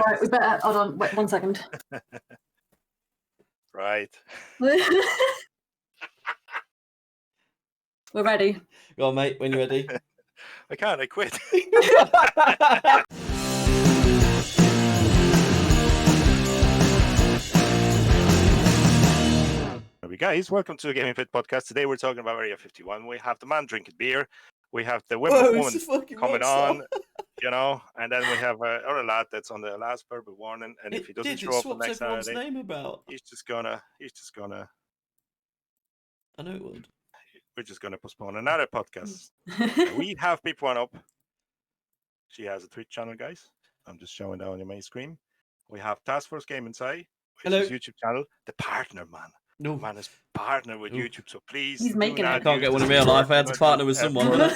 Right, we better hold on. Wait 1 second. Right. We're ready. Go on, mate, when you're ready. I can't. I quit. Hey guys, welcome to the Gaming Fit podcast. Today we're talking about Area 51. We have the man drinking beer. We have the woman coming on, you know, and then we have other lad that's on the last verbal warning. And if he doesn't show up on next Saturday, name about. he's just gonna. I know it would. We're just gonna postpone another podcast. We have people on up. She has a Twitch channel, guys. I'm just showing that on your main screen. We have Task Force Game Inside, which is YouTube channel. The partner, man. No. Man is partner with YouTube, so please. He's making it. I can't get one in real life. I had to partner with someone.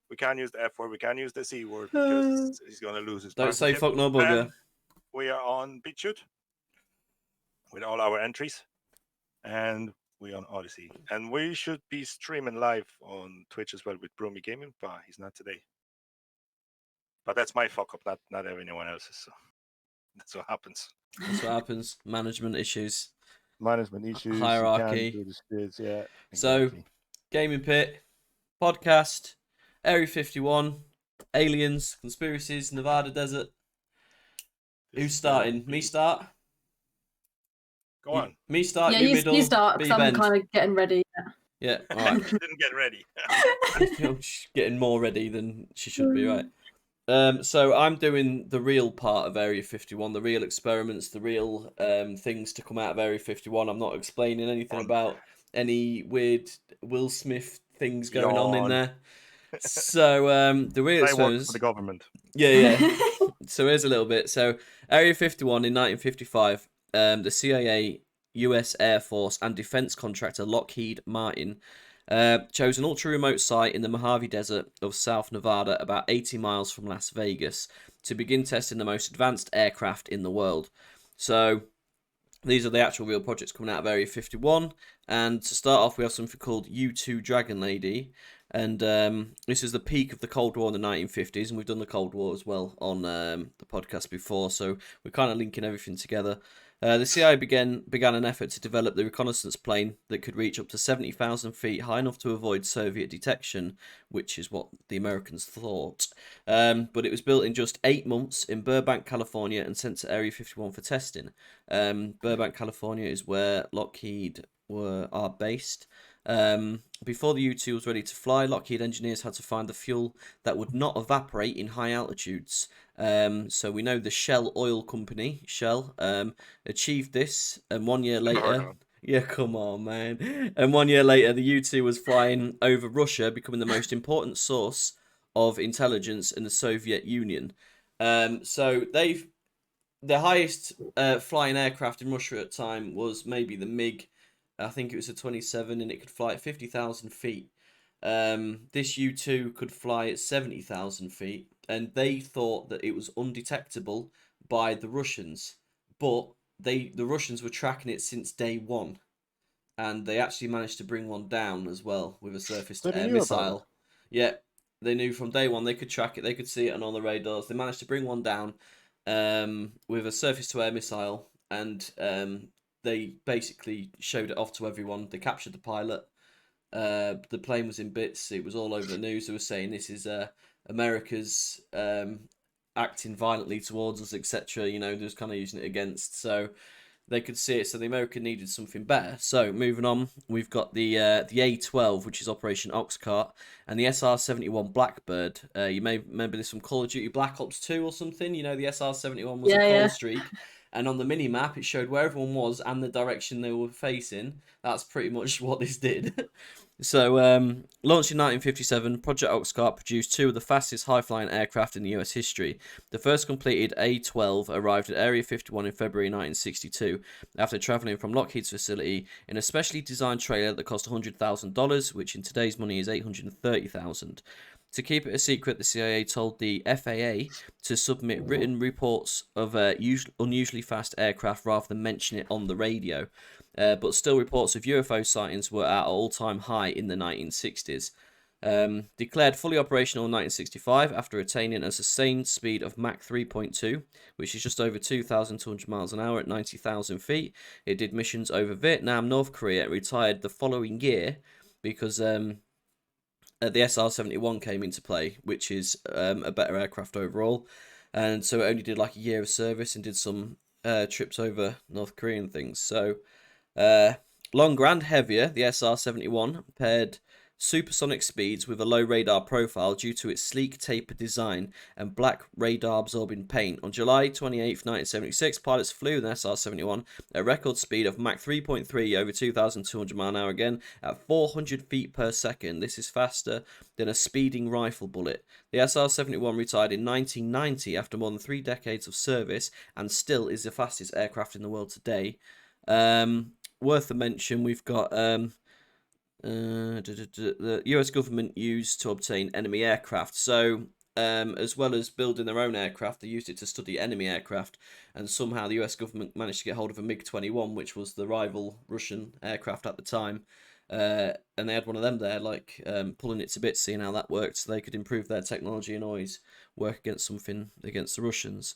We can't use the F word. We can't use the C word because he's going to lose his. Don't say fuck no bugger. We are on BitChute with all our entries, and we're on Odyssey, and we should be streaming live on Twitch as well with Broomy Gaming, but he's not today. But that's my fuck up, not anyone else's. So that's what happens. That's what happens. Management issues. Hierarchy. Yeah. Exactly. So, Gaming Pit, podcast, Area 51, aliens, conspiracies, Nevada desert. Who's starting? Me start? Go on. Me start, Yeah, you middle, you start, because I'm kind of getting ready. Yeah, all right. She didn't get ready. She's getting more ready than she should be, right? So I'm doing the real part of Area 51, the real experiments, the real things to come out of Area 51. I'm not explaining anything about any weird Will Smith things going on in there. So the real experiments for the government. Yeah. So here's a little bit. So Area 51 in 1955, the CIA, US Air Force, and defense contractor Lockheed Martin chose an ultra-remote site in the Mojave Desert of South Nevada, about 80 miles from Las Vegas, to begin testing the most advanced aircraft in the world. So these are the actual real projects coming out of Area 51. And to start off, we have something called U-2 Dragon Lady. And this is the peak of the Cold War in the 1950s. And we've done the Cold War as well on the podcast before. So we're kind of linking everything together. The CIA began an effort to develop the reconnaissance plane that could reach up to 70,000 feet, high enough to avoid Soviet detection, which is what the Americans thought. But it was built in just 8 months in Burbank, California, and sent to Area 51 for testing. Burbank, California is where Lockheed are based. Before the U-2 was ready to fly, Lockheed engineers had to find the fuel that would not evaporate in high altitudes. So we know the Shell oil company, Shell, achieved this, and 1 year later... Yeah, come on, man. And 1 year later, the U-2 was flying over Russia, becoming the most important source of intelligence in the Soviet Union. So the highest flying aircraft in Russia at the time was maybe the MiG. I think it was a 27, and it could fly at 50,000 feet. This U-2 could fly at 70,000 feet, and they thought that it was undetectable by the Russians. But the Russians were tracking it since day one, and they actually managed to bring one down as well with a surface-to-air missile. Yeah, they knew from day one they could track it, they could see it on all the radars. They managed to bring one down with a surface-to-air missile, and they basically showed it off to everyone. They captured the pilot. The plane was in bits. It was all over the news. They were saying this is America's acting violently towards us, etc. You know, they was kind of using it against. So they could see it. So the American needed something better. So moving on, we've got the A-12, which is Operation Oxcart, and the SR-71 Blackbird. You may remember this from Call of Duty Black Ops 2 or something. You know, the SR-71 was a call streak. And on the mini-map, it showed where everyone was and the direction they were facing. That's pretty much what this did. So, launched in 1957, Project Oxcart produced 2 of the fastest high-flying aircraft in the US history. The first completed A-12 arrived at Area 51 in February 1962, after travelling from Lockheed's facility in a specially designed trailer that cost $100,000, which in today's money is $830,000. To keep it a secret, the CIA told the FAA to submit written reports of unusually fast aircraft rather than mention it on the radio. But still, reports of UFO sightings were at an all-time high in the 1960s. Declared fully operational in 1965 after attaining a sustained speed of Mach 3.2, which is just over 2,200 miles an hour at 90,000 feet. It did missions over Vietnam, North Korea, and retired the following year because the SR-71 came into play, which is a better aircraft overall. And so it only did like a year of service and did some trips over North Korea and things. So longer and heavier, the SR-71 paired supersonic speeds with a low radar profile due to its sleek tapered design and black radar absorbing paint. On July 28, 1976, pilots flew an SR-71 at a record speed of Mach 3.3 over 2,200 miles an hour again at 400 feet per second. This is faster than a speeding rifle bullet. The SR-71 retired in 1990 after more than 3 decades of service and still is the fastest aircraft in the world today. Worth a mention, we've got the US government used to obtain enemy aircraft. So as well as building their own aircraft, they used it to study enemy aircraft, and somehow the US government managed to get hold of a MiG-21, which was the rival Russian aircraft at the time, and they had one of them there, like pulling it to bits, seeing how that worked, so they could improve their technology and always work against something against the Russians.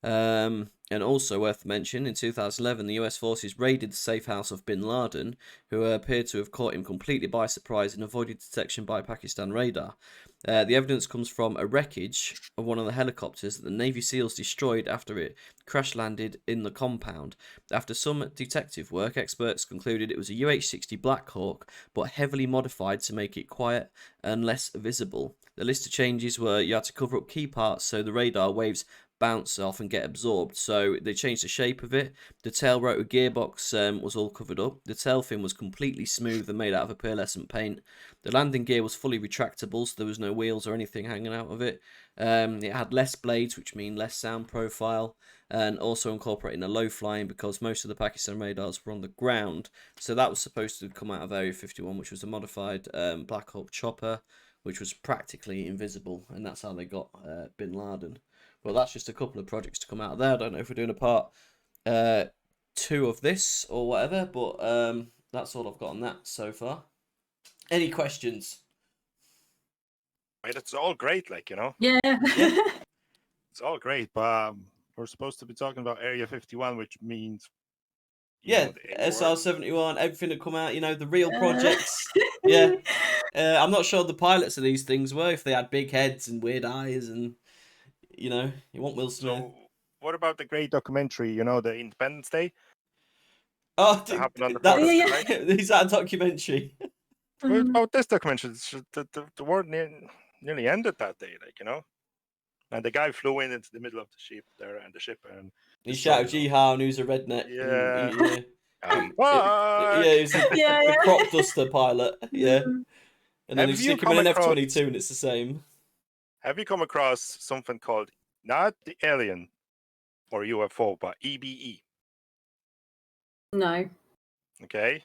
And also worth mentioning, in 2011, the US forces raided the safe house of bin Laden, who appeared to have caught him completely by surprise and avoided detection by Pakistan radar. The evidence comes from a wreckage of one of the helicopters that the Navy SEALs destroyed after it crash-landed in the compound. After some detective work, experts concluded it was a UH-60 Black Hawk, but heavily modified to make it quiet and less visible. The list of changes were you had to cover up key parts so the radar waves bounce off and get absorbed, so they changed the shape of it. The tail rotor gearbox was all covered up. The tail fin was completely smooth and made out of a pearlescent paint. The landing gear was fully retractable, so there was no wheels or anything hanging out of it. It had less blades, which mean less sound profile, and also incorporating a low flying because most of the Pakistan radars were on the ground. So that was supposed to come out of Area 51, which was a modified Black Hawk chopper, which was practically invisible, and that's how they got bin Laden. Well, that's just a couple of projects to come out of there. I don't know if we're doing a part 2 of this or whatever, but that's all I've got on that so far. Any questions? Wait, it's all great, like, you know? Yeah. It's all great, but we're supposed to be talking about Area 51, which means... Yeah, SR-71, everything that come out, you know, the real projects. Yeah. I'm not sure the pilots of these things were, if they had big heads and weird eyes and... You know, you want Will Smith. So, what about the great documentary, you know, the Independence Day? Oh, That happened on the 4th of July? Is that a documentary? What about this documentary? The war nearly ended that day, like, you know? And the guy flew into the middle of the ship there and the ship and... He shouted Jihad and who's a redneck. Yeah. He's the crop duster pilot. Yeah. And then you stick him in an F-22 and it's the same. Have you come across something called, not the alien or UFO, but EBE? No. Okay.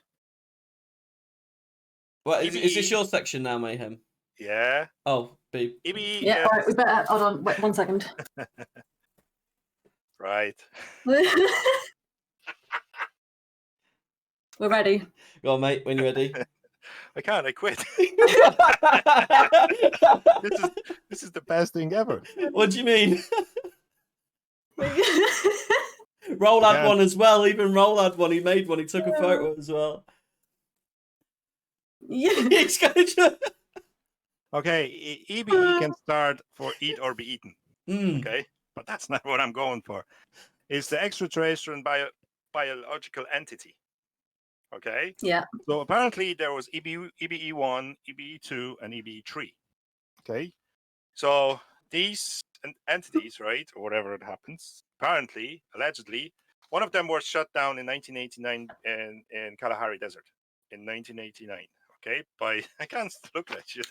Well, is this your section now, Mayhem? Yeah. Oh, beep. EBE. Yeah, all right, we better, hold on, wait 1 second. Right. We're ready. Go on, mate, when you're ready. I can't, I quit. This is the best thing ever. What do you mean? Roll had one as well. Even Roll had one. He made one. He took a photo as well. Yeah. Okay, EBE can start for eat or be eaten. Okay, but that's not what I'm going for. It's the extraterrestrial biological entity. Okay. Yeah. So apparently there was EBE1, EBE2, and EBE3. Okay. So these entities, right, or whatever it happens, apparently, allegedly, one of them was shut down in 1989 in Kalahari Desert in 1989. Okay, by I can't look at you.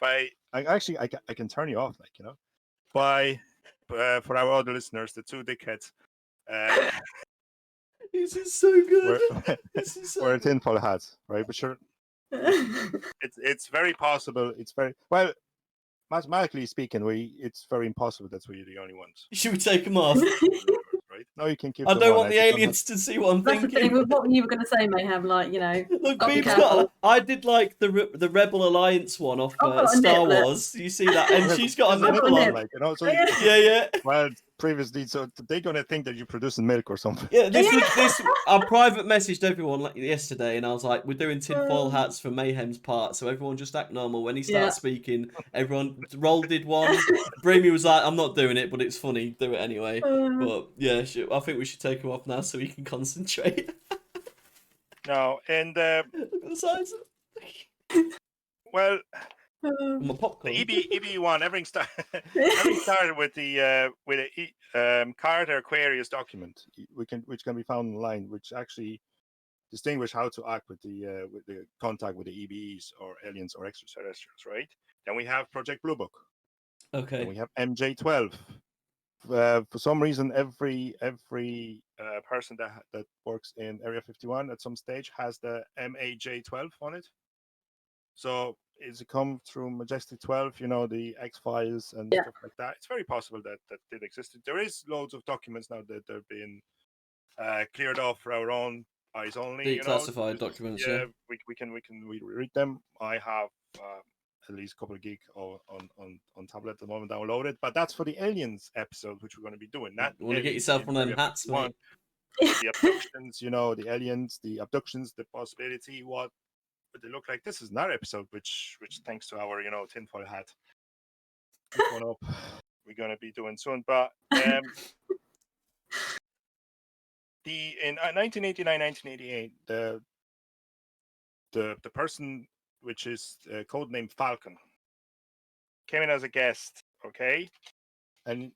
I can turn you off, like, you know, by for our other listeners, the 2 dickheads. This is so good. We're Tinfoil Hats, right? But sure, it's very possible. It's very well, mathematically speaking, it's very impossible that we're the only ones. Should we take them off? Right? No, you can keep. I don't want one. the aliens to see what I'm That's the thinking. thing. What you were going to say, Mayhem? Like, you know, Look, gotta be Beeb's careful. got. I did like the Rebel Alliance one off I've got a Star nipple. Wars. You see that, and she's got a There's nipple on. nip. like, you know. So Yeah. well, previously, so they're gonna think that you're producing milk or something. Yeah, this I private messaged everyone yesterday, and I was like, "We're doing tinfoil hats for Mayhem's part, so everyone just act normal." When he starts speaking, everyone Roll did one. Bramy was like, "I'm not doing it, but it's funny. Do it anyway." But yeah, I think we should take him off now so he can concentrate. No, and Look at the size. well, My popcorn. the EB1, everything started with the Carter Aquarius document, which can be found online, which actually distinguish how to act with the contact with the EBEs or aliens or extraterrestrials, right? Then we have Project Blue Book. Okay. Then we have MJ12. For some reason, every person that works in Area 51 at some stage has the MAJ12 on it. So it's come through Majestic 12, you know, the X-Files and stuff like that. It's very possible that did exist. There is loads of documents now that they're being cleared off for our own eyes only. Declassified documents. Yeah. we can read them. I have at least a couple of gig on tablet at the moment downloaded, but that's for the aliens episode, which we're going to be doing. That You want to get yourself one of them hats, mate? The abductions, you know, the aliens, the abductions, the possibility, what would they look like? This is another episode, which thanks to our, you know, tinfoil hat, one up, we're going to be doing soon. But in 1989, 1988, the person, which is codenamed Falcon, came in as a guest, okay, and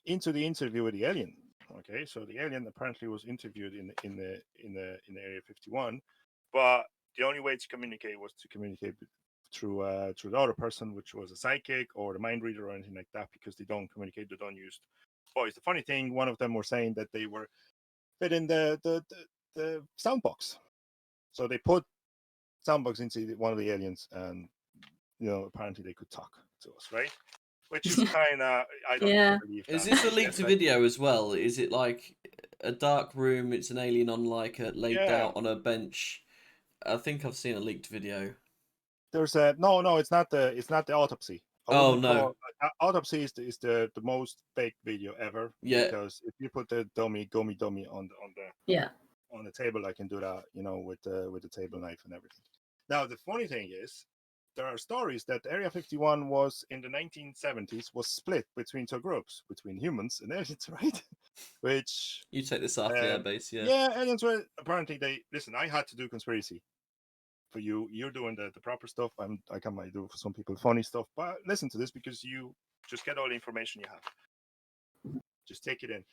into the interview with the alien. Okay, so the alien apparently was interviewed in the Area 51, but the only way to communicate was to communicate through the other person, which was a psychic or the mind reader or anything like that, because they don't communicate, they don't use voice. The funny thing, one of them were saying that they were fit in the sound box, so they put sound box into one of the aliens, and you know, apparently they could talk to us, right? Which is kind of, I don't believe that. Is this a leaked video as well? Is it like a dark room? It's an alien on like laid out on a bench. I think I've seen a leaked video. There's a no. It's not the autopsy. No. Autopsy is the most fake video ever. Yeah. Because if you put the dummy on the table, I can do that, you know, with the table knife and everything. Now the funny thing is, there are stories that Area 51 was in the 1970s was split between two groups, between humans and aliens, right? Which you take this off the airbase, aliens were apparently listen. I had to do conspiracy for you. You're doing the proper stuff. I can might do for some people funny stuff, but listen to this because you just get all the information you have. Just take it in.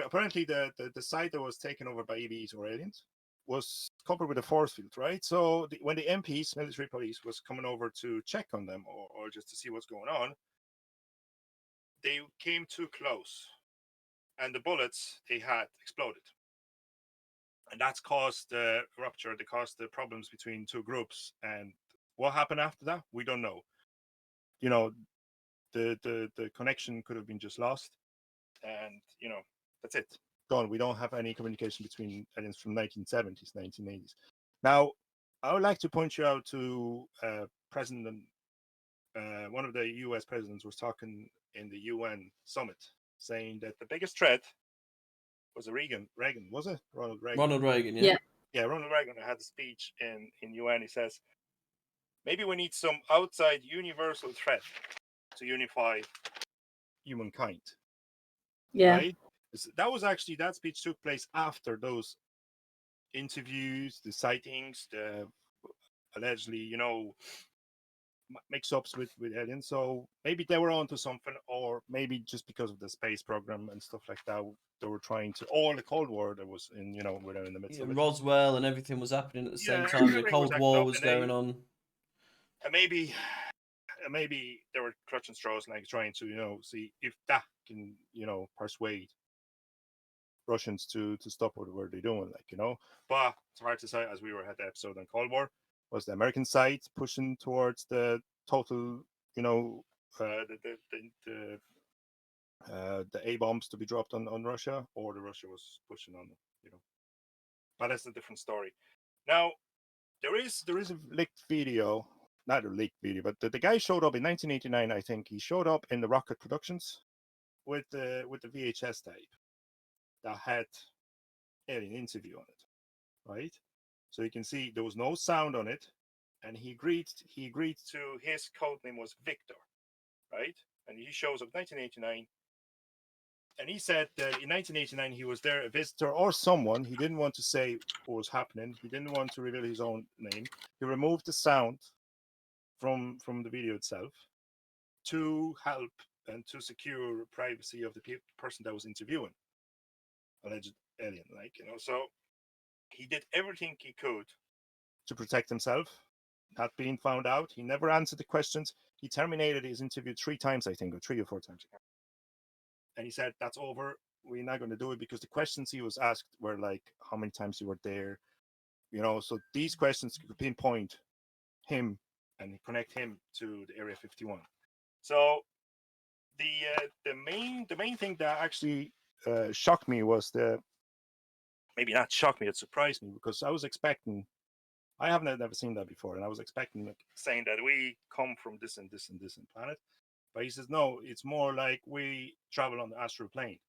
Apparently the site that was taken over by EVs or aliens was covered with a force field, right? So when the MPs, military police, was coming over to check on them or just to see what's going on, they came too close, and the bullets they had exploded, and that's caused the rupture. They caused the problems between two groups. And what happened after that, we don't know. You know, the connection could have been just lost, and you know, that's it. Gone. We don't have any communication between aliens from 1970s, 1980s. Now, I would like to point you out to President. One of the U.S. presidents was talking in the UN summit, saying that the biggest threat was Reagan, was it? Ronald Reagan. Ronald Reagan, yeah. Yeah, Ronald Reagan had a speech in UN. He says, maybe we need some outside universal threat to unify humankind. Yeah. Right? That speech took place after those interviews, the sightings, the allegedly, you know, mix-ups with aliens. So maybe they were onto something, or maybe just because of the space program and stuff like that, they were trying to. All the Cold War that was in, you know, we're in the midst of it. Roswell and everything was happening at the same time. The Cold War was going on. And maybe they were clutching straws, like trying to, you know, see if that can, you know, persuade Russians to stop what they're doing, like, you know. But it's hard to say, as we were at the episode on Cold War, was the American side pushing towards the total, you know, the the A bombs to be dropped on Russia, or the Russia was pushing on them, you know. But that's a different story. Now there is a leaked video, not a leaked video, but the guy showed up in 1989. I think he showed up in the Rocket Productions with the VHS tape that had alien interview on it, right? So you can see there was no sound on it, and he agreed to his code name was Victor, right? And he shows up 1989, and he said that in 1989 he was there a visitor or someone. He didn't want to say what was happening. He didn't want to reveal his own name. He removed the sound from the video itself to help and to secure privacy of the person that was interviewing alleged alien, like, you know. So he did everything he could to protect himself, not being found out. He never answered the questions. He terminated his interview 3 times, I think, or 3 or 4 times. And he said, "That's over. We're not going to do it," because the questions he was asked were like, how many times you were there, you know. So these questions could pinpoint him and connect him to the Area 51. So the main thing that actually shocked me was maybe not shocked me, it surprised me, because I was expecting, I have never seen that before, and I was expecting like, saying that we come from this and this and this and planet. But he says, no, it's more like we travel on the astral plane,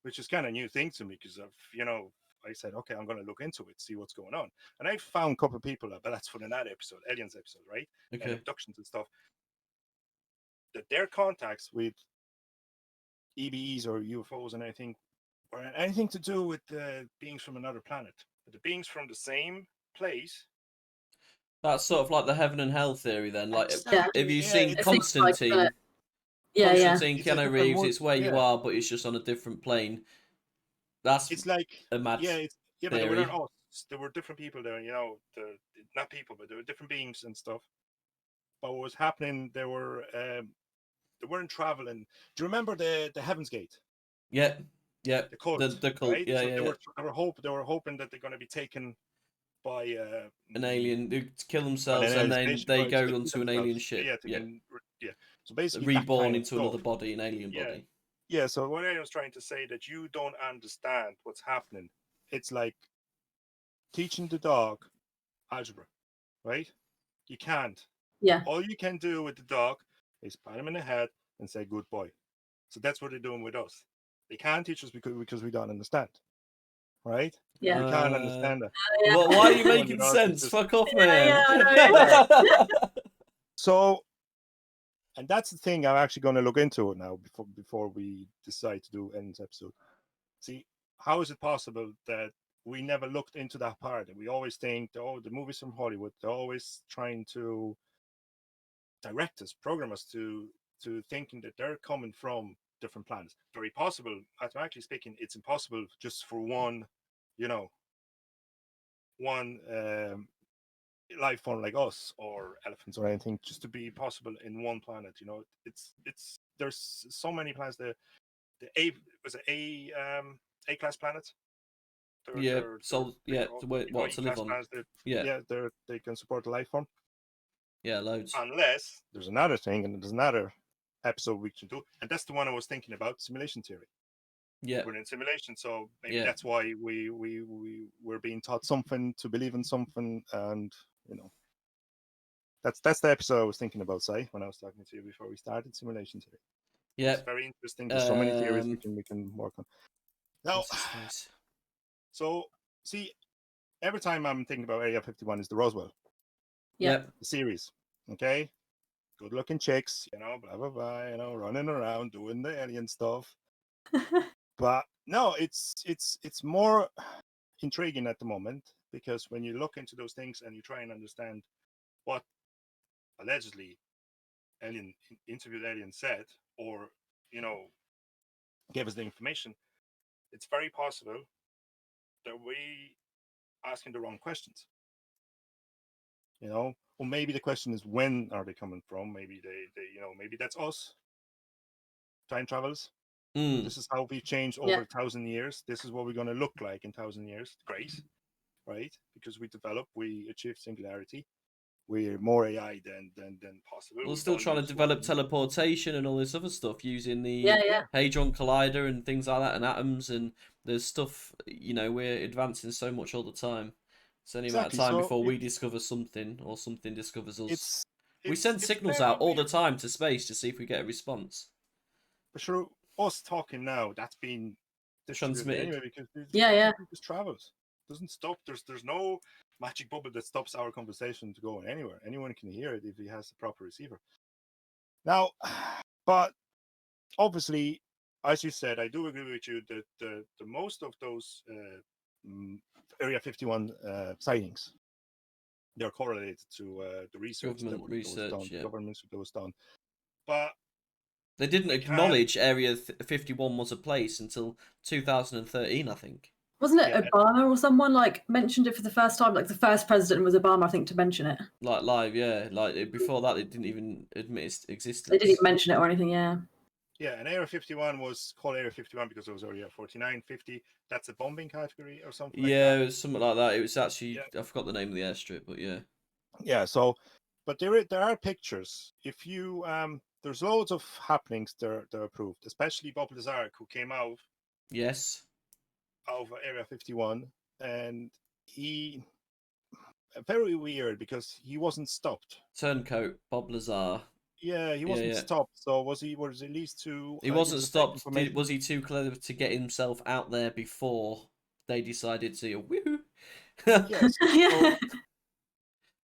which is kind of a new thing to me, because of, you know, I said, okay, I'm going to look into it, see what's going on. And I found a couple of people, but that's for the NAD episode, Aliens episode, right? And Okay. abductions and stuff, that their contacts with EBEs or UFOs and anything, or anything to do with beings from another planet. But the beings from the same place. That's sort of like the heaven and hell theory then. Like, Exactly, have you yeah, seen it's Constantine? like yeah, yeah. Constantine, It's a Keanu different Reeves, world, it's where you yeah. are, but it's just on a different plane. That's It's like, a mad but they were theory. not us. There were different people there, you know. Not people, but there were different beings and stuff. But what was happening? They weren't traveling. Do you remember the Heaven's Gate? Yeah, yeah. The cult, The cult, right? yeah, So yeah, they yeah. were hoping that they're going to be taken by An alien who kill an themselves and alien then spaceship, they right? So go they kill onto an alien themselves. ship. Yeah, Yeah, yeah. So basically, that reborn kind of into another stuff. body, an alien Yeah, body. yeah. So what I was trying to say, that you don't understand what's happening. It's like teaching the dog algebra, right? You can't. Yeah. All you can do with the dog is pat him in the head and say good boy. So that's what they're doing with us. They can't teach us because we don't understand, right? Yeah. We can't understand that. Yeah. Why are you Doing making with us is sense? just, Fuck off, Yeah, man. yeah, I know. so, and that's the thing I'm actually going to look into it now before we decide to do End's episode. See, how is it possible that we never looked into that part? And we always think, oh, the movies from Hollywood, they're always trying to direct us, program us to thinking that they're coming from different planets. Very possible, mathematically speaking, it's impossible just for one, you know, one life form like us or elephants or anything, just to be possible in one planet. You know, it's there's so many planets. The A was it A class planets. Yeah, so They're yeah, all, what E to live class on? planets. Yeah, They can support a life form. yeah, loads. Unless there's another thing, and there's another episode we can do, and that's the one I was thinking about, simulation theory. Yeah, We're in simulation, so maybe yeah. that's why we're being taught something, to believe in something, and you know, that's the episode I was thinking about, say, when I was talking to you before we started, simulation theory. Yeah. It's very interesting. There's so many theories we can work on. Now, What's his face? so see, every time I'm thinking about Area 51 is the Roswell, Yeah. the series. Okay, good looking chicks, you know, blah blah blah, you know, running around doing the alien stuff. But no, it's more intriguing at the moment, because when you look into those things and you try and understand what allegedly interviewed alien said, or you know, gave us the information, it's very possible that we asking the wrong questions. You know, or maybe the question is, when are they coming from? Maybe they you know, maybe that's us, time travels. Mm. This is how we've changed over 1,000 years. This is what we're going to look like in 1,000 years. Great, right? Because we developed, we achieved singularity. we're more AI than possible. We're We still don't trying to use develop weapons. teleportation and all this other stuff using the Yeah. Hadron Collider and things like that, and atoms, and there's stuff, we're advancing so much all the time. It's only a matter of Exactly. time So before we discover something or something discovers us. We it's send signals very out all the weird. time to space to see if we get a response. For sure, us talking now, that's been distributed Transmitted. anyway because Yeah. it just travels. Doesn't stop. There's no magic bubble that stops our conversation to going anywhere. Anyone can hear it if he has the proper receiver. Now, but obviously, as you said, I do agree with you that the most of those Area 51 sightings, they're correlated to the research Government that was done, research, yeah. governments that was done. But They didn't we can't. acknowledge Area 51 was a place until 2013, I think. Wasn't it Yeah. Obama or someone like mentioned it for the first time? Like the first president was Obama, I think, to mention it. Like live, yeah. Like before that, they didn't even admit its existence. They didn't even mention it or anything. Yeah. Yeah, and Area 51 was called Area 51 because it was Area 49, 50. That's a bombing category or something like Yeah, that. it was something like that. It was actually Yeah. I forgot the name of the airstrip, but yeah. Yeah, so but there are pictures. If you there's loads of happenings that are proved, especially Bob Lazar, who came out Yes. of Area 51, and he very weird because he wasn't stopped. Turncoat, Bob Lazar. Yeah, he wasn't yeah. stopped. So was he at least too He wasn't use of fake stopped. information? Was he too clever to get himself out there before they decided to woohoo? Yes. Yeah. So,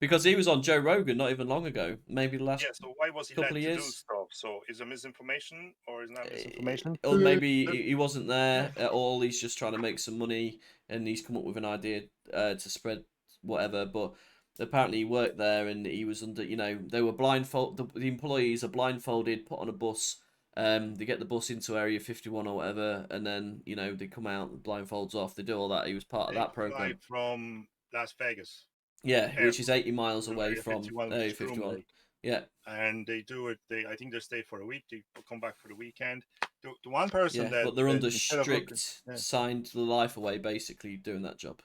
Because he was on Joe Rogan not even long ago, maybe the last yeah, so why was he couple led of to do years. stuff? So is it misinformation or is not misinformation? Or Mm. maybe he wasn't there at all. He's just trying to make some money, and he's come up with an idea to spread whatever. But apparently he worked there, and he was under. They were blindfolded. The employees are blindfolded, put on a bus. They get the bus into Area 51 or whatever, and then they come out, the blindfolds off. They do all that. He was part of They that fly program. from Las Vegas. Yeah, which Airport is 80 miles to away Area from 51, which Area is Groom 51. Lake. Yeah. And they do it. I think they stay for a week. They come back for the weekend. The one person Yeah, that but they're under instead of looking, strict, signed to the life away, basically doing that job.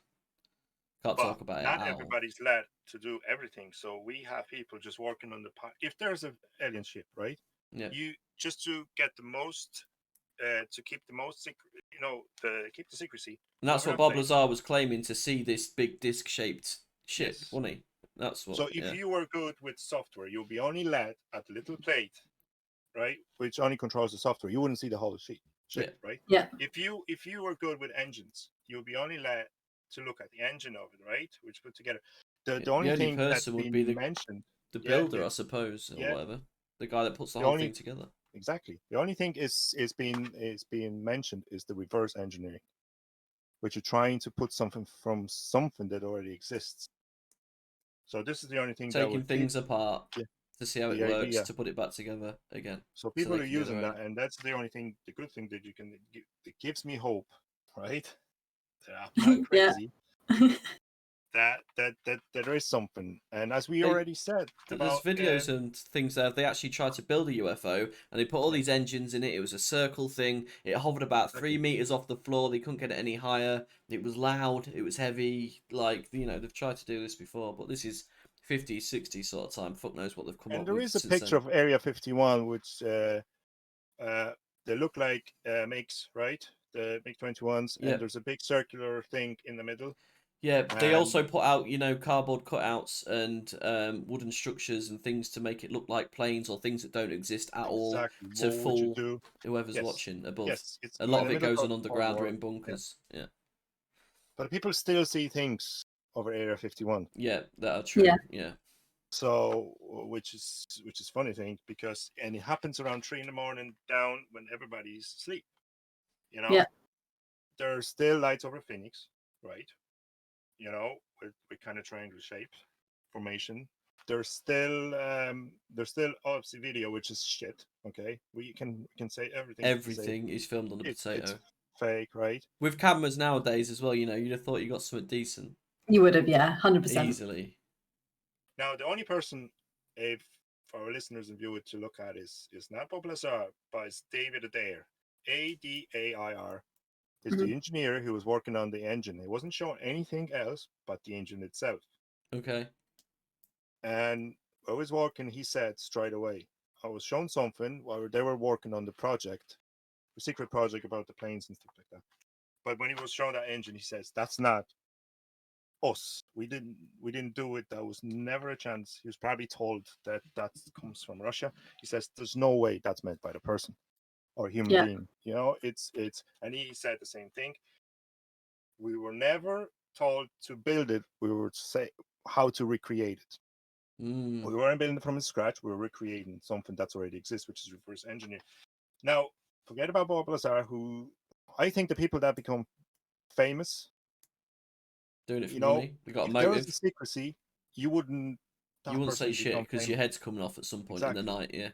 Can't but talk about it not at all. everybody's led to do everything. So we have people just working on the if there's an alien ship, right? Yeah. You just to get the most, to keep the most keep the secrecy. And that's over what that Bob plane. Lazar was claiming, to see this big disc-shaped ship, Yes. wasn't he? That's what. So if yeah. you were good with software, you'll be only led at the little plate, right, which only controls the software. You wouldn't see the whole ship, right? Yeah. If you were good with engines, you'll be only led to look at the engine of it, right, which put together. The only thing that's person would been be mentioned, the builder, I suppose, or yeah. whatever. The guy that puts the The whole only- thing together. exactly. The only thing is being mentioned is the reverse engineering, which you're trying to put something from something that already exists. So this is the only thing that Taking would things apart Yeah. to see how it the works, idea. to put it back together again. So people they are can do using their that, own. and that's the only thing, the good thing that you can. It gives me hope, right? That I'm not Yeah. crazy. that there is something, and as we They- already said, There's about videos and things there. They actually tried to build a UFO, and they put all these engines in it. It was a circle thing. It hovered about 3 meters off the floor. They couldn't get it any higher. It was loud. It was heavy. Like, they've tried to do this before, but this is 50s, 60s sort of time. Fuck knows what they've come and up there with is a since picture then. of Area 51, which they look like MiGs, right? The MiG-21s, Yep. and there's a big circular thing in the middle. Yeah, they And- also put out, cardboard cutouts and wooden structures and things to make it look like planes or things that don't exist at all, Exactly. to What would you fool do? whoever's Yes. watching above. Yes, it's A lot in of the it middle goes of on underground or war. in bunkers. Yeah. But people still see things over Area 51. Yeah, that are true. Yeah. Yeah. So, which is funny thing, because and it happens around 3 a.m. down when everybody's asleep. Yeah. There's still lights over Phoenix, right? With kind of triangle shape formation. There's still obviously video, which is shit. Okay, we can say everything. Everything is filmed on the It's potato. fake, right? With cameras nowadays as well, you'd have thought you got something decent. You would have, yeah, 100%. Easily. Now, the only person, if for our listeners and viewers to look at, is not Bob Lazar, but it's David Adair, Adair. Is the engineer who was working on the engine. He wasn't showing anything else but the engine itself. Okay. And I was working, he said straight away, I was shown something while they were working on the project, the secret project about the planes and stuff like that. But when he was shown that engine, he says, that's not us. We didn't do it. That was never a chance. He was probably told that comes from Russia. He says, there's no way that's meant by the person or human being. You know, it's and he said the same thing. We were never told to build it. We were to say how to recreate it. We weren't building it from scratch. We were recreating something that's already exists, which is reverse engineering. Now, forget about Bob Lazar, who I think the people that become famous doing it for money. We got a if there was motive. a secrecy, you wouldn't say shit because your head's coming off at some point in the night. Yeah.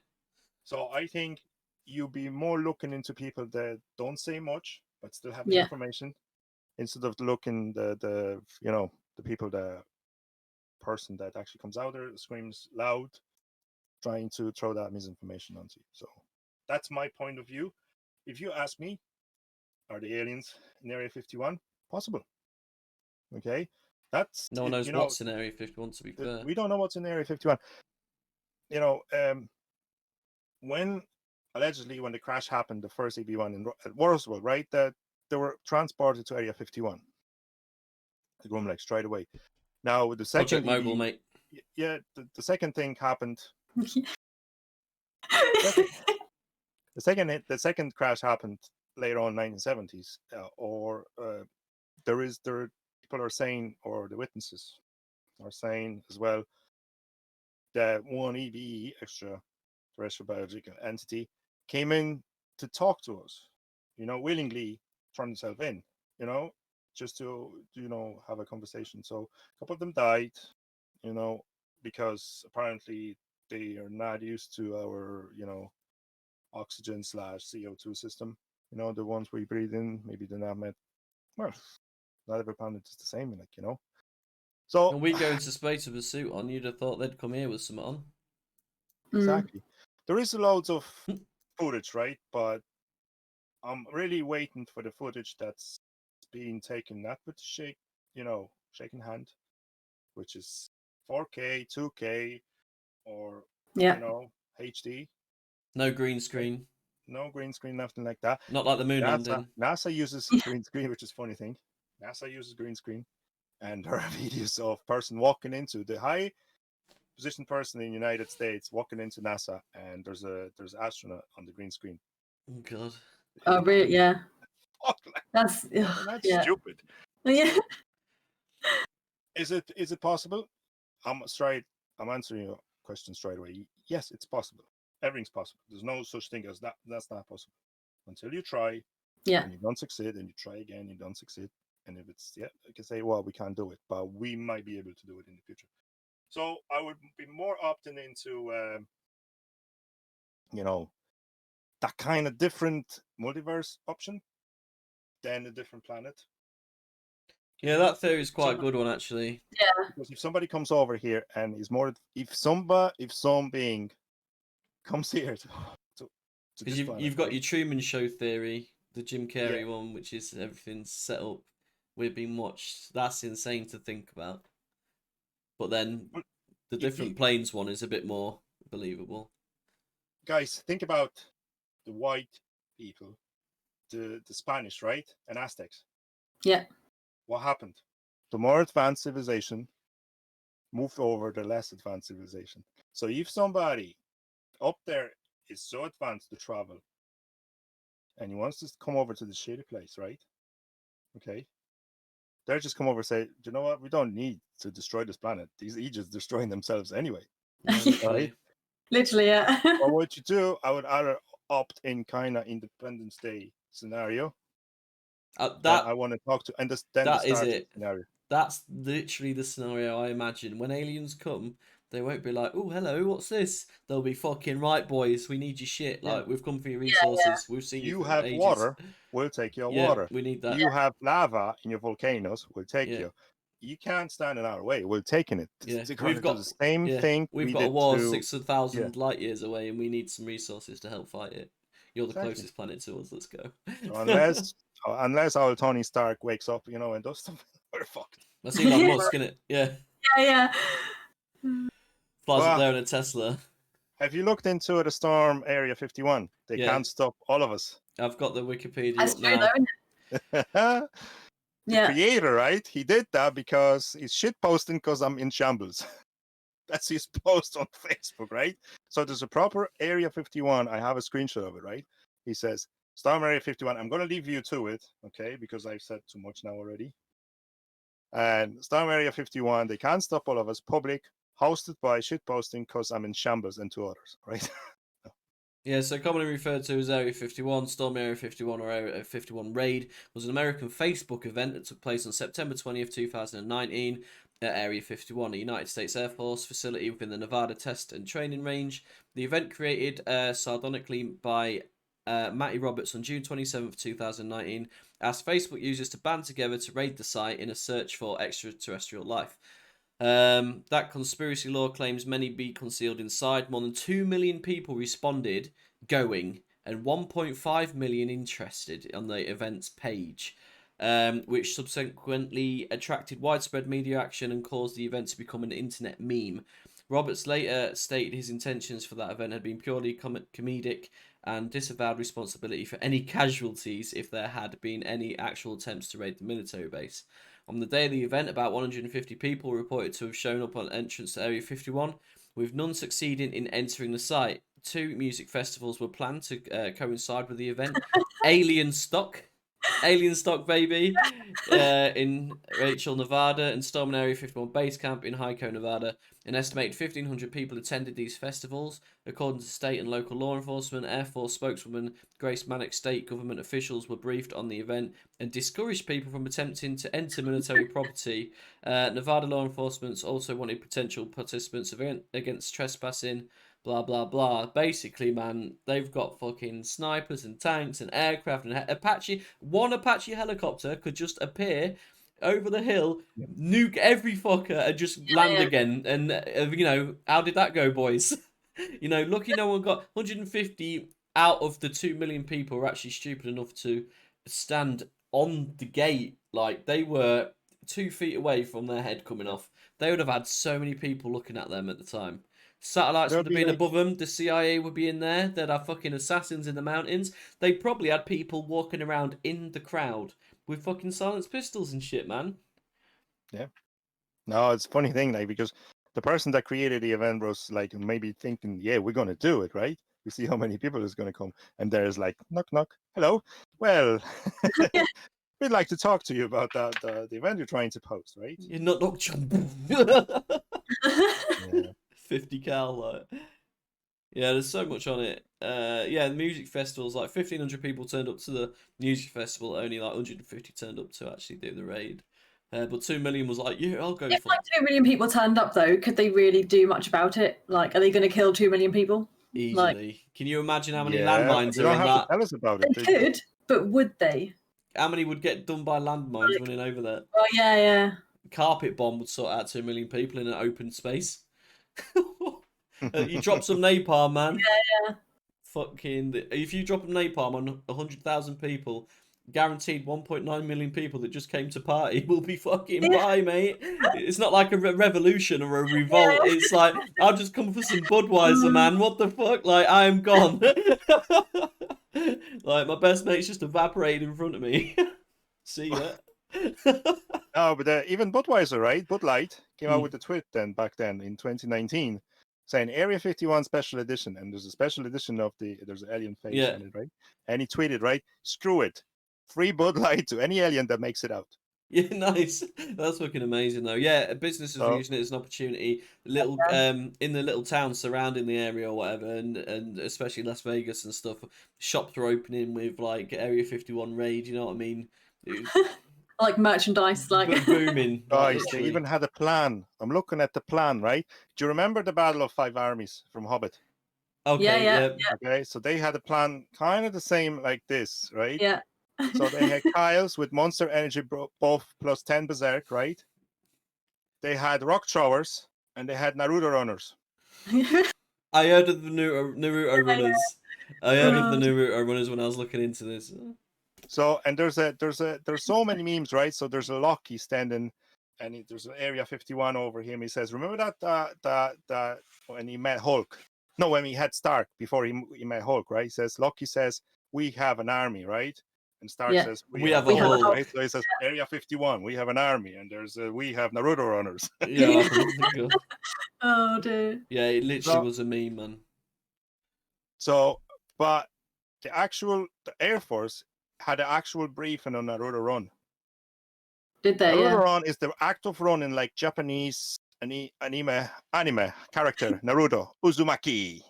So I think you'll be more looking into people that don't say much but still have the information, instead of looking the people, the person that actually comes out there, screams loud, trying to throw that misinformation onto you. So that's my point of view. If you ask me, are the aliens in Area 51? Possible. Okay, that's no one knows what's in Area 51. To be fair, we don't know what's in Area 51. You know, when allegedly when the crash happened, the first EB1 in Roswell, right? That they were transported to Area 51. The Grum Lake straight away. Now with the second Mogul, mate. Yeah, the second thing happened. The second crash happened later on, 1970s, people are saying, or the witnesses are saying as well, that one EBE, extraterrestrial biological entity, came in to talk to us, willingly turned himself in, just to, have a conversation. So a couple of them died, because apparently they are not used to our, oxygen / CO2 system. The ones we breathe in, maybe they're not meant. Well, not every planet is the same, So when we go into space with a suit on, you'd have thought they'd come here with something on. Exactly. There is loads of footage, right? But I'm really waiting for the footage that's being taken, not with shaking hand, which is 4K, 2K, or HD. No green screen. No green screen, nothing like that. Not like the moon landing. NASA uses green screen, which is a funny thing. NASA uses green screen, and there are videos of person walking into the high positioned person in the United States walking into NASA, and there's astronaut on the green screen. Oh God. Oh really? Yeah. That's stupid. Yeah. Is it possible? I'm answering your question straight away. Yes, it's possible. Everything's possible. There's no such thing as that. That's not possible until you try. And you don't succeed, and you try again, you don't succeed. And if it's you can say, well, we can't do it, but we might be able to do it in the future. So I would be more opting into, that kind of different multiverse option than a different planet. Yeah, that theory is quite a good one, actually. Yeah. Because if somebody comes over here and is more, if some being comes here to because you've got your Truman Show theory, the Jim Carrey one, which is everything's set up, we're being watched. That's insane to think about. But then the different planes one is a bit more believable. Guys, think about the white people, the Spanish, right? And Aztecs. Yeah. What happened? The more advanced civilization moved over the less advanced civilization. So if somebody up there is so advanced to travel and he wants to come over to the shitty place, right? Okay. They'll just come over and say, do you know what? We don't need to destroy this planet. These Egypts destroying themselves anyway. Right? Literally, yeah. Well, what you do, I would either opt in kind of Independence Day scenario. That I want to talk to, and then that the is it. Scenario. That's literally the scenario I imagine. When aliens come, they won't be like, "Oh, hello, what's this?" They'll be fucking right, boys. We need your shit. Like we've come for your resources. We've seen you for have ages. Water. We'll take your water. We need that. You have lava in your volcanoes. We'll take you. You can't stand in our way. We're taking it. We've got the same thing. We've got a war 6,000 light years away, and we need some resources to help fight it. You're the closest planet to us. Let's go. So unless our Tony Stark wakes up, and does something, we're fucked. That's Elon Musk, isn't it? Yeah. Yeah. Flies up Well, there in a Tesla. have you looked into the Storm Area 51? They Yeah. can't stop all of us. I've got the Wikipedia That's up true, now. though, isn't it? The Yeah. creator, right? He did that because he's shit posting because I'm in shambles. That's his post on Facebook, right? So there's a proper Area 51. I have a screenshot of it, right? He says, Storm Area 51. I'm going to leave you to it, okay? Because I've said too much now already. And Storm Area 51, they can't stop all of us. Public, hosted by shitposting because I'm in shambles and two others, right? Yeah, so commonly referred to as Area 51, Storm Area 51 or Area 51 Raid was an American Facebook event that took place on September 20th, 2019 at Area 51, a United States Air Force facility within the Nevada Test and Training Range. The event created sardonically by Matty Roberts on June 27th, 2019, asked Facebook users to band together to raid the site in a search for extraterrestrial life. That conspiracy law claims many be concealed inside. More than 2 million people responded going and 1.5 million interested on the event's page, which subsequently attracted widespread media action and caused the event to become an internet meme. Roberts later stated his intentions for that event had been purely comedic and disavowed responsibility for any casualties if there had been any actual attempts to raid the military base. On the day of the event, about 150 people were reported to have shown up on entrance to Area 51, with none succeeding in entering the site. 2 music festivals were planned to coincide with the event. Alien Stock, baby, in Rachel, Nevada, and Storm Area 51 Base Camp in Hyco, Nevada. An estimated 1,500 people attended these festivals. According to state and local law enforcement, Air Force spokeswoman Grace Manick, state government officials were briefed on the event and discouraged people from attempting to enter military property. Nevada law enforcement also wanted potential participants against trespassing, blah, blah, blah. Basically, man, they've got fucking snipers and tanks and aircraft and One Apache helicopter could just appear over the hill, nuke every fucker, and just land again. And, how did that go, boys? Lucky no one got 150 out of the 2 million people were actually stupid enough to stand on the gate. Like, they were 2 feet away from their head coming off. They would have had so many people looking at them at the time. Satellites would have been above them. The CIA would be in there. They'd have fucking assassins in the mountains. They probably had people walking around in the crowd with fucking silenced pistols and shit, man. Yeah. No, it's a funny thing, like, because the person that created the event was like maybe thinking, yeah, we're gonna do it, right? We see how many people is gonna come, and there's like knock knock, hello. Well, we'd like to talk to you about the event you're trying to post, right? You're not Yeah. 50 cal, like. Yeah, there's so much on it. The music festivals, like 1,500 people turned up to the music festival, only like 150 turned up to actually do the raid. But 2 million was like, yeah, I'll go If for like 2 million people turned up, though, could they really do much about it? Like, are they going to kill 2 million people? easily. Like, Can you imagine how many Yeah, landmines you are don't in have that? to tell us about it. they could, but would they? How many would get done by landmines running over there? Oh, yeah. Carpet bomb would sort out 2 million people in an open space. You drop some napalm, man. Yeah. If you drop a napalm on 100,000 people, guaranteed 1.9 million people that just came to party will be fucking bye, mate. It's not like a revolution or a revolt. Yeah. It's like, I've just come for some Budweiser, man. What the fuck? Like, I am gone. Like, my best mate's just evaporated in front of me. See ya. No, but even Budweiser, right? Bud Light came out with a tweet back then in 2019, saying Area 51 special edition, and there's a special edition of there's an alien face on it, right? And he tweeted, right? Screw it, free Bud Light to any alien that makes it out. Yeah, nice. That's fucking amazing, though. Yeah, businesses are using it as an opportunity. In the little towns surrounding the area or whatever, and especially Las Vegas and stuff, shops are opening with like Area 51 raid. You know what I mean? Like merchandise, like booming. Guys, they even had a plan. I'm looking at the plan, right? Do you remember the Battle of Five Armies from Hobbit? Okay, yeah. Okay, so they had a plan kind of the same like this, right? Yeah. So they had Kyles with Monster Energy buff plus 10 Berserk, right? They had Rock Throwers, and they had Naruto Runners. I heard of the Naruto Runners. I heard of the Naruto Runners when I was looking into this. So, and there's so many memes, right? So there's a Loki standing and there's an Area 51 over him. He says, "Remember that when he met Hulk? No, when he had Stark before he met Hulk, right?" He says, "Loki says we have an army, right?" And Stark says, We have a a Hulk, Hulk. right? So he says, "Area 51, we have an army, and we have Naruto runners." Yeah. Oh dear. Yeah, it literally was a meme, man. So, but the Air Force had an actual briefing on Naruto Run. Did they? Naruto Yeah. Run is the act of running like Japanese anime character Naruto Uzumaki.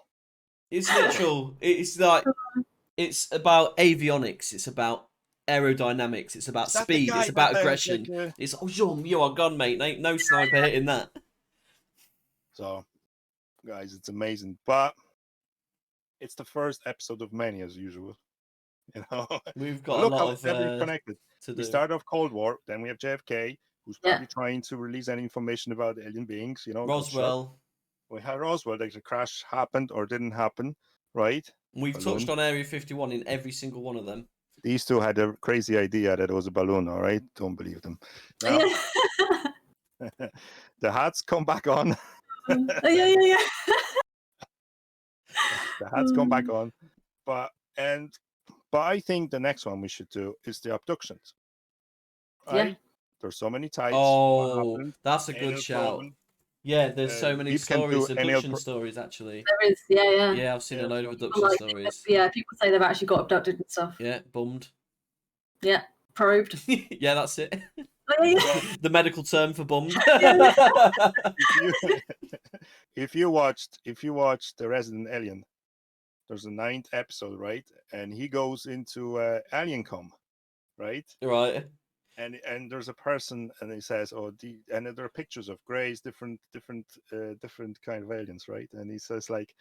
It's literal. It's like it's about avionics. It's about aerodynamics. It's about Is that the speed. guy It's about that, aggression. It's you are gone, mate. Ain't no sniper hitting that. So, guys, it's amazing, but it's the first episode of many, as usual. You know, We've But got look a how lot it's heavily of connected. to We do. start off Cold War, then we have JFK, who's Yeah. probably trying to release any information about alien beings. You know, got shot. Roswell. We had Roswell, like the crash happened or didn't happen, right? We've Balloon. touched on Area 51 in every single one of them. These two had a crazy idea that it was a balloon, all right? Don't believe them. Now, the hats come back on. Yeah. The hats come back on. But I think the next one we should do is the abductions. Right? Yeah. There's so many types. Oh, that's a good Anal shout. probing. Yeah, there's so many People can do stories, abduction stories actually. There is. Yeah. Yeah, I've seen a load of People abduction Like, stories. yeah, people say they've actually got abducted and stuff. Yeah, bummed. Yeah, probed. Yeah, that's it. Oh, yeah. The medical term for bummed. If you watched The Resident Alien, there's a 9th episode, right? And he goes into AlienCom, right? Right. And there's a person, and he says, and there are pictures of greys, different kind of aliens, right? And he says like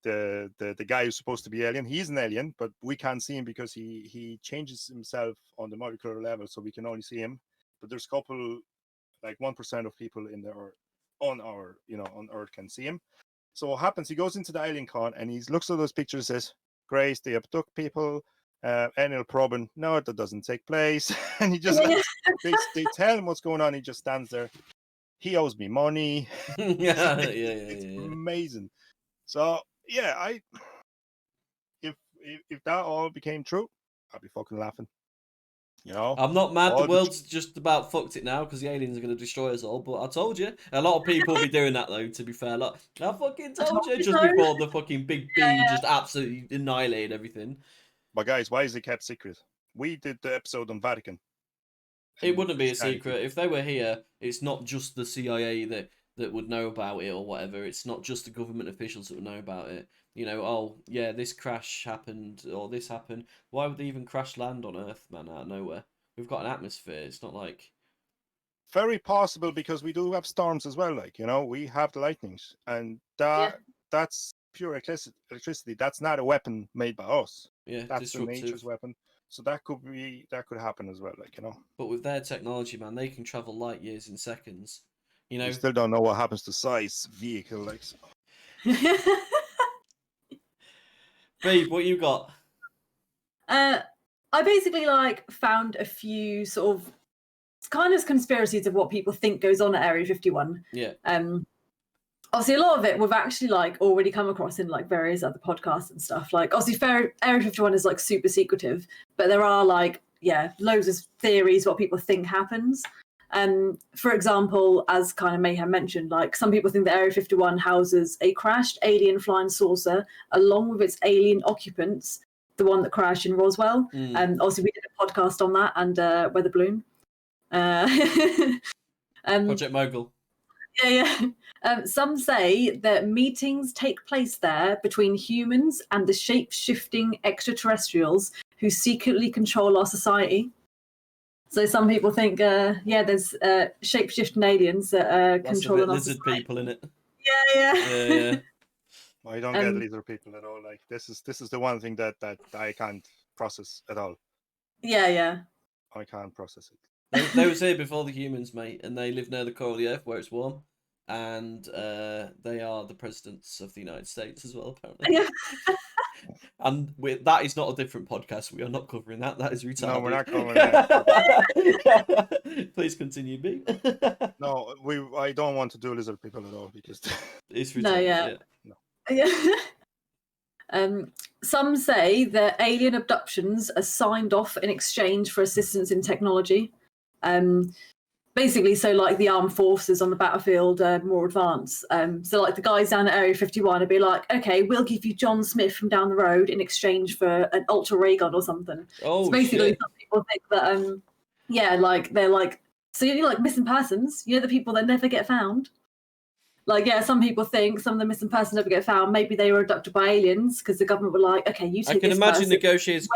the guy who's supposed to be alien, he's an alien, but we can't see him because he changes himself on the molecular level, so we can only see him. But there's a couple, like 1% of people on Earth can see him. So what happens? He goes into the alien con and he looks at those pictures and says, "Grace, they abduct people. Anal probing, no, that doesn't take place." And he just they tell him what's going on. He just stands there. He owes me money. Yeah. It's amazing. So yeah, if that all became true, I'd be fucking laughing. You know, I'm not mad. all The world's just about fucked it now because the aliens are going to destroy us all. But I told you, a lot of people will be doing that though. To be fair, like I fucking told you just before the fucking big B just absolutely annihilated everything. But guys, why is it kept secret? We did the episode on Vatican. It wouldn't be a secret if they were here. It's not just the CIA that would know about it or whatever. It's not just the government officials that would know about it. You know, oh yeah, this crash happened or this happened. Why would they even crash land on Earth, man, out of nowhere? We've got an atmosphere. It's not like very possible because we do have storms as well. Like, you know, we have the lightnings, and that's pure electricity. That's not a weapon made by us. yeah, That's the disruptive. nature's weapon. So that could happen as well. Like, you know. But with their technology, man, they can travel light years in seconds. You know, We still don't know what happens to size vehicle. Like, so. Babe, what you got? I basically found a few sort of kind of conspiracies of what people think goes on at Area 51. Yeah. Obviously, a lot of it we've actually already come across in various other podcasts and stuff. Obviously, Area 51 is super secretive, but there are loads of theories what people think happens. For example, as kind of Mayhem mentioned, some people think that Area 51 houses a crashed alien flying saucer along with its alien occupants, the one that crashed in Roswell. Obviously, we did a podcast on that and Weather Balloon. Project Mogul. Yeah. Some say that meetings take place there between humans and the shape-shifting extraterrestrials who secretly control our society. So some people think, there's shape-shifting aliens that control our lizard society. people in it. Yeah. I don't get lizard people at all. Like, this is the one thing that I can't process at all. Yeah. I can't process it. They was here before the humans, mate, and they live near the core of the Earth where it's warm. And they are the presidents of the United States as well, apparently. Yeah. And that is not a different podcast. We are not covering that. That is retarded. No, we're not covering that. Please continue, B. No, I don't want to do lizard people at all because It's retarded. No, yeah. Yeah. Some say that alien abductions are signed off in exchange for assistance in technology. Basically, so like the armed forces on the battlefield are more advanced. So like the guys down at Area 51 would be like, okay, we'll give you John Smith from down the road in exchange for an ultra ray gun or something. Oh, so basically, shit. some people think that, yeah, like they're like, so you know, like missing persons, you know, the people that never get found. Like, yeah, some people think some of the missing persons never get found. Maybe they were abducted by aliens because the government were like, okay, you take I can this imagine person. negotiators.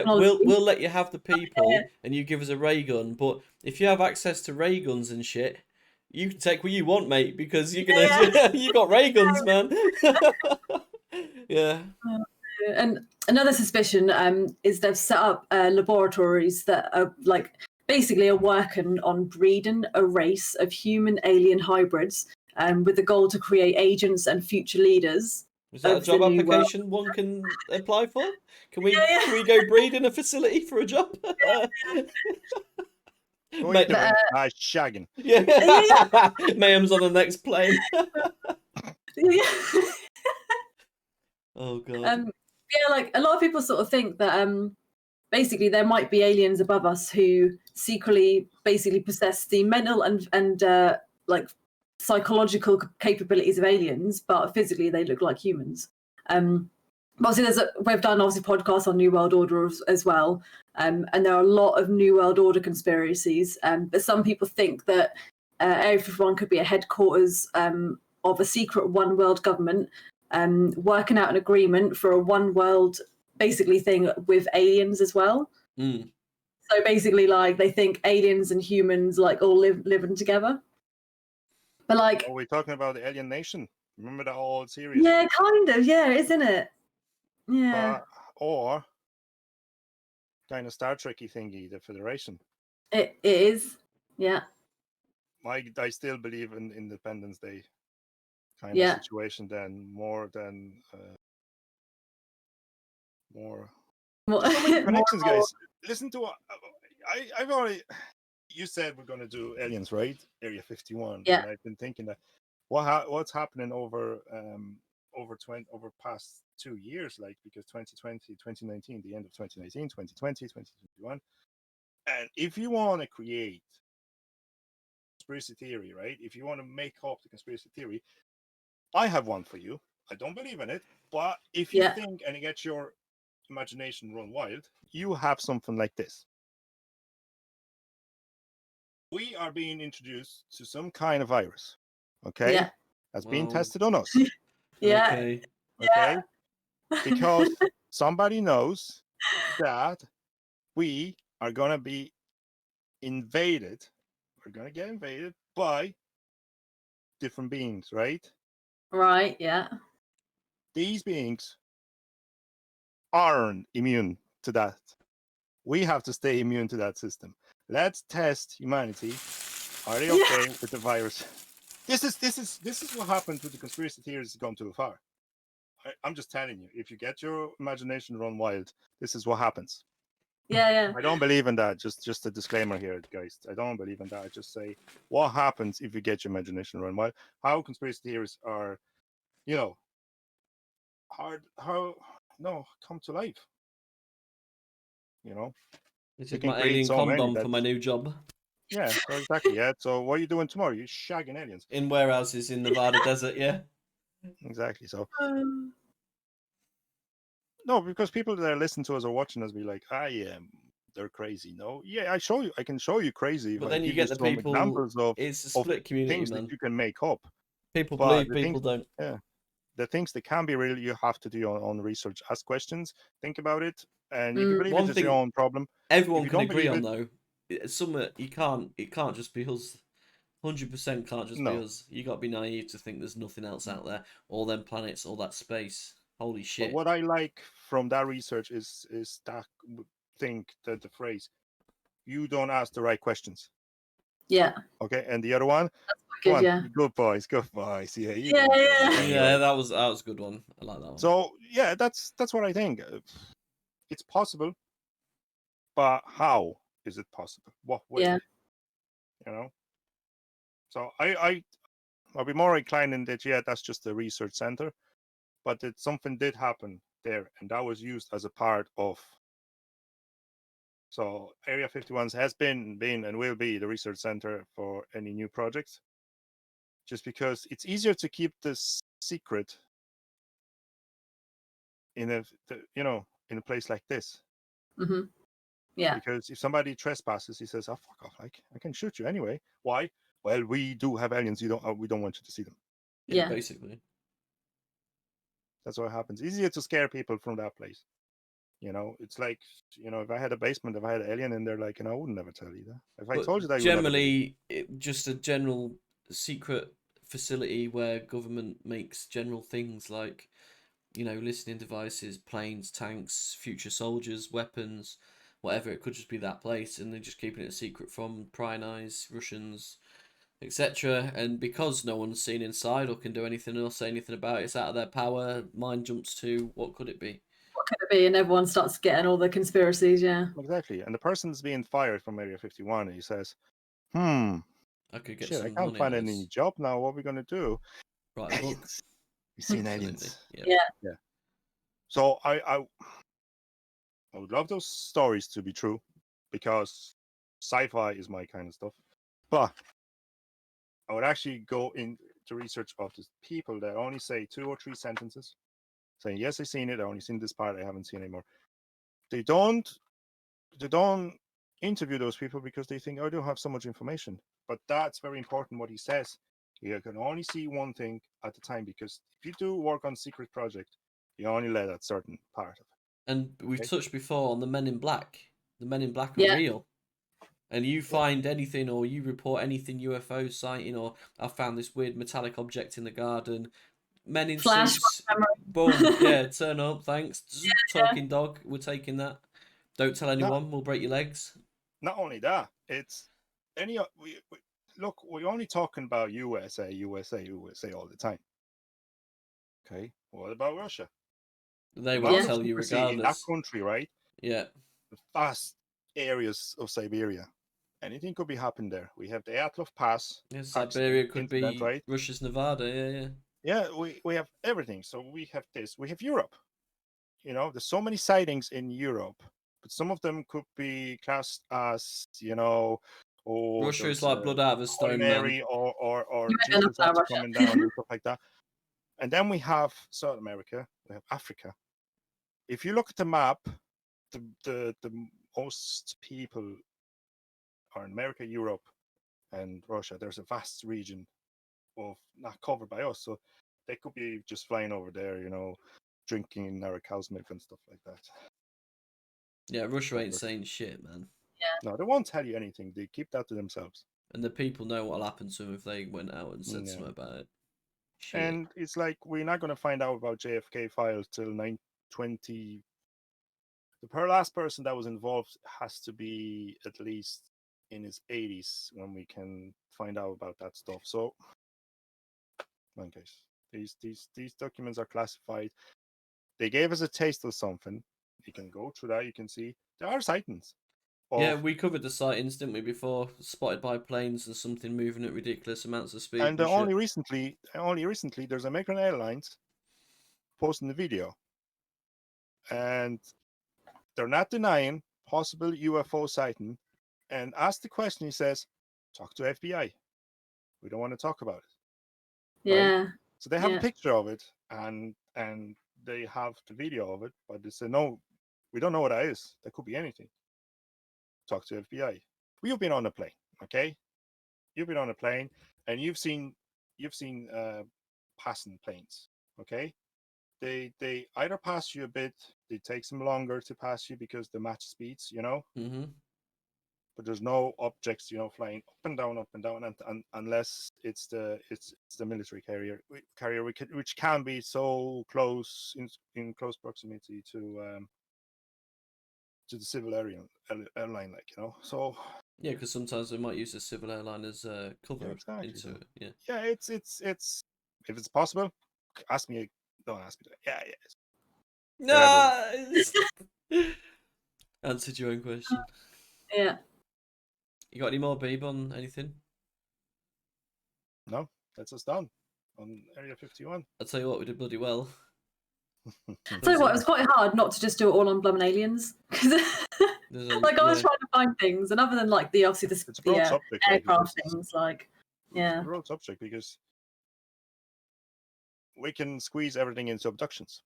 We'll let you have the people, and you give us a ray gun. But if you have access to ray guns and shit, you can take what you want, mate, because you're gonna you got ray guns, man. Yeah. And another suspicion is they've set up laboratories that are like basically are working on breeding a race of human alien hybrids with the goal to create agents and future leaders. Is that a job application one can apply for? Can we go breed in a facility for a job? What are you doing? Shagging. Yeah. Mayhem's on the next plane. Oh god. Yeah, like a lot of people sort of think that basically there might be aliens above us who secretly basically possess the mental and like psychological capabilities of aliens, but physically they look like humans. Obviously, we've done obviously podcasts on New World Order as well, and there are a lot of New World Order conspiracies. But some people think that Area 51 could be a headquarters of a secret one world government working out an agreement for a one world basically thing with aliens as well. Mm. So basically, like they think aliens and humans like all living together. But like, are we talking about the Alien Nation? Remember that old series? Yeah, kind of. Yeah, isn't it? Yeah. Or kind of Star Trekky thingy, the Federation. It is. Yeah. I still believe in Independence Day kind of situation than more than more. So many connections, guys. Listen to what I've already. You said we're going to do aliens, right? Area 51. Yeah. And I've been thinking that what's happening over past 2 years, like because 2020, 2019, the end of 2019, 2020, 2021. And if you want to create conspiracy theory, right? If you want to make up the conspiracy theory, I have one for you. I don't believe in it, but if you think and you get your imagination run wild, you have something like this. We are being introduced to some kind of virus, okay? Yeah. That's being tested on us. Yeah. Okay. Yeah. Because somebody knows that we are going to be invaded. We're going to get invaded by different beings, right? Right, yeah. These beings aren't immune to that. We have to stay immune to that system. Let's test humanity. Are they okay with the virus? This is what happens with the conspiracy theories gone too far. I'm just telling you, if you get your imagination run wild, this is what happens. Yeah. I don't believe in that. Just a disclaimer here, guys. I don't believe in that. I just say what happens if you get your imagination run wild. How conspiracy theories are, come to life. This is my alien condom for my new job. Yeah, so exactly. Yeah. So what are you doing tomorrow? You're shagging aliens in warehouses in Nevada desert. Yeah. Exactly. So. No, because people that are listening to us or watching us be like, they're crazy. No, yeah, I can show you crazy. But then you get the people. Examples of it's a split community, things man. that you can make up. People believe, people don't. Yeah, the things that can be real, you have to do your own research, ask questions, think about it, and you can believe it's your own problem. Everyone can agree on though. Some you can't. It can't just be us. 100% can't just be us. You got to be naive to think there's nothing else out there. All them planets, all that space. Holy shit. But what I like from that research is that the phrase, you don't ask the right questions. Yeah. Okay, and the other one, good, yeah. Good boys. Yeah, Yeah. that was a good one. I like that one. So yeah, that's what I think. It's possible, but how is it possible? What way? Yeah. You know. So I'll be more inclined in that. Yeah, that's just a research center, but that something did happen there, and that was used as a part of. So Area 51 has been, and will be the research center for any new projects, just because it's easier to keep this secret in in a place like this. Hmm. Yeah. Because if somebody trespasses, he says, "Oh fuck off! I can shoot you anyway." Why? Well, we do have aliens. We don't want you to see them. Yeah. Basically. That's what happens. Easier to scare people from that place. It's like, if I had a basement, if I had an alien in there, like, I would never tell you that. If I told you that, you would never generally, just a general secret facility where government makes general things like, listening devices, planes, tanks, future soldiers, weapons, whatever. It could just be that place, and they're just keeping it a secret from prying eyes, Russians, etc. And because no one's seen inside or can do anything or say anything about it, it's out of their power. Mind jumps to what could it be? What could it be? And everyone starts getting all the conspiracies. Yeah. Exactly. And the person's being fired from Area 51, and he says, I could get shit, I some can't money find out of any this. job now. What are we going to do? Write a book. Aliens. We've seen aliens. Yeah. So I would love those stories to be true, because sci-fi is my kind of stuff. But I would actually go into research of the people that only say 2 or 3 sentences, saying, yes, I've seen it. I only seen this part. I haven't seen anymore. They don't interview those people because they think, oh, I don't have so much information. But that's very important what he says. You can only see one thing at a time, because if you do work on secret project, you only let that certain part of it. And we've touched before on the Men in Black. The Men in Black are Yeah. real. And you find anything, or you report anything UFO sighting, or I found this weird metallic object in the garden. Men in Flash suits, camera. boom, yeah, turn up, thanks. Yeah. Talking dog, we're taking that. Don't tell anyone, we'll break your legs. Not only that, it's look, we're only talking about USA all the time. Okay, what about Russia? They Amount won't of tell you secrecy in that regardless. country, right? Yeah. The vast areas of Siberia. Anything could be happening there. We have the Atlov Pass. Yeah, Siberia could incident, be right? Russia's Nevada, yeah. Yeah, we have everything. So we have this. We have Europe. There's so many sightings in Europe, but some of them could be classed as, or Russia is there's like blood out of a Holy stone, Mary, man. or You went Jesus enough after Russia. coming down and stuff like that. And then we have South America, we have Africa. If you look at the map, the most people are in America, Europe, and Russia. There's a vast region of not covered by us, so they could be just flying over there, drinking our cow's milk and stuff like that. Yeah, Russia ain't saying shit, man. No, they won't tell you anything. They keep that to themselves. And the people know what'll happen to them if they went out and said something about it. Shit. And it's like, we're not going to find out about JFK files till 920. The last person that was involved has to be at least in his 80s when we can find out about that stuff. So, in case these documents are classified, they gave us a taste of something. You can go through that. You can see there are sightings. Yeah, we covered the sightings, didn't we, before? Spotted by planes and something moving at ridiculous amounts of speed. And only recently, there's American Airlines posting the video, and they're not denying possible UFO sighting. And asked the question, he says, "Talk to FBI. We don't want to talk about it." Yeah. Right? So they have a picture of it, and they have the video of it, but they say, "No, we don't know what that is. That could be anything. Talk to FBI." You've been on a plane, okay? You've been on a plane, and you've seen passing planes, okay? They either pass you a bit, it takes them longer to pass you because they match speeds, Mm-hmm. But there's no objects, flying up and down, and unless it's the military carrier, which can be so close in close proximity to to the civil airline, like, you know. So Yeah, because sometimes they might use the civil airline as cover exactly. into it. Yeah. Yeah, it's if it's possible, ask me. Don't ask me. Yeah, yeah. No. Answered your own question. Yeah. You got any more, Beeb, on anything? No, that's us done on Area 51. I'll tell you what, we did bloody well. Tell you what, it was quite hard not to just do it all on Blummin' Aliens. Because like I was trying to find things, and other than like the obviously It's a broad subject, aircraft things, like it's a broad subject because we can squeeze everything into abductions.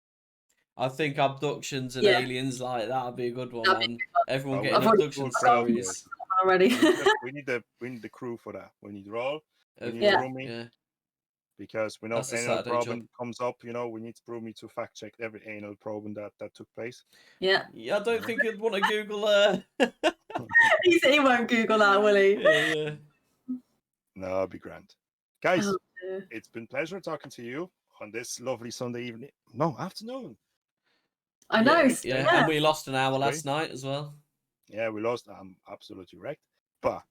I think abductions and aliens like that'd be a good one, man. Everyone getting I've abduction stories. already. we need the crew for that. We need Roll. We need Yeah. Broomy. Because we know That's a anal Saturday probing job. comes up, you know, we need Broomy to fact check every anal probing that took place. Yeah. Yeah, I don't think you'd want to Google He won't Google that, will he? Yeah. No, it'd be grand. Guys, Oh, it's been a pleasure talking to you on this lovely Sunday evening. No, afternoon. I know. Yeah, and we lost an hour last night as well. Yeah, we lost. I'm absolutely wrecked. But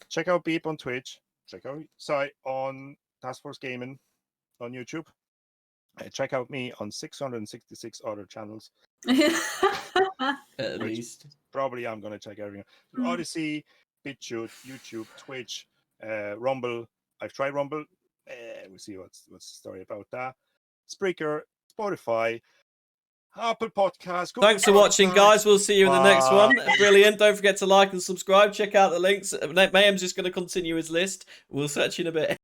check out Beep on Twitch. Check out Sai on Task Force Gaming on YouTube. Check out me on 666 other channels. At least. Probably I'm going to check everything. Odyssey, BitChute, YouTube, Twitch, Rumble. I've tried Rumble. We'll see what's the story about that. Spreaker, Spotify, Apple Podcasts. Thanks for watching, guys. We'll see you in the next one. Brilliant. Don't forget to like and subscribe. Check out the links. Mayhem's just going to continue his list. We'll search in a bit.